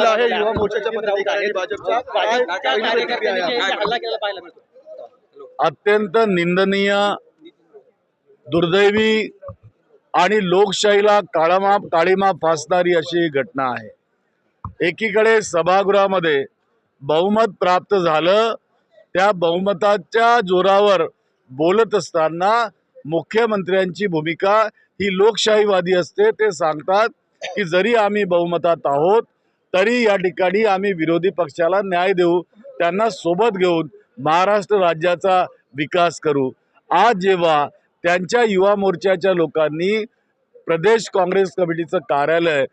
केलेला आहे युवा मोर्चाच्या पदाधिकाऱ्यांनी भाजपच्या, काय पहिली प्रतिक्रिया आहे? अत्यंत निंदनीय, दुर्दैवी आणि लोकशाहीला काळीमा फासणारी अशी घटना आहे। एकीकडे सभागृहामध्ये बहुमत प्राप्त झालं, त्या बहुमताच्या जोरावर बोलत असताना मुख्यमंत्र्यांची भूमिका ही लोकशाहीवादी असते। ते सांगतात की जरी आम्ही बहुमतात आहोत तरी या ठिकाणी आम्ही विरोधी पक्षाला न्याय देऊ, त्यांना सोबत घेऊन महाराष्ट्र राज्याचा विकास करू। आज जेव्हा त्यांच्या युवा मोर्चाच्या लोकांनी प्रदेश काँग्रेस कमिटीचं कार्यालय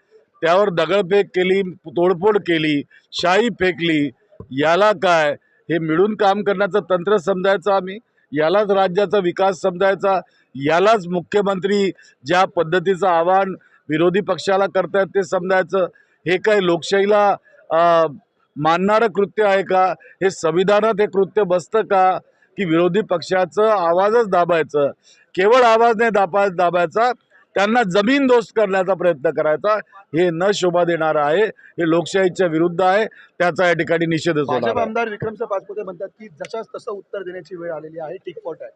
त्यावर दगडफेक केली, तोडफोड केली, शाई फेकली, याला काय हे मिळून काम करण्याचं तंत्र समजायचं आम्ही? यालाच राज्याचा विकास समजायचा? यालाच मुख्यमंत्री ज्या पद्धतीचं आवाहन विरोधी पक्षाला करतायत ते समजायचं? हे काय लोकशाहीला मानणारं कृत्य आहे का? हे संविधानात हे कृत्य बसतं का की विरोधी पक्षाचं आवाजच दाबायचं? केवळ आवाज नाही दाबायचा, त्यांना जमीनदोस्त करण्याचा प्रयत्न करायचा, हे न शोभा देणारं आहे, हे लोकशाहीच्या विरुद्ध आहे, त्याचा या ठिकाणी निषेधच होणार भाजप आहे। आमदार विक्रमसिंह पाचपुते म्हणतात की जशास तसं उत्तर देण्याची वेळ आलेली आहे, टिकफॉट आहे।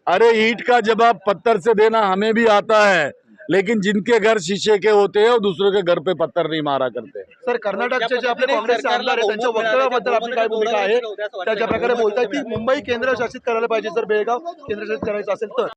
अरे ईंट का जवाब पत्थर से देना हमें भी आता है, लेकिन जिनके घर शीशे के होते हैं वो दूसरों के घर पे पत्थर नहीं मारा करते। सर, कर्नाटकचे जे आपले काँग्रेसचे आमदार आहेत त्यांच्या वक्तव्याबद्दल आपली काय भूमिका आहे? त्या ज्या प्रकारे बोलताय की मुंबई केंद्रशासित करायला पाहिजे, जर बेळगाव केंद्रशासित करायचं असेल तर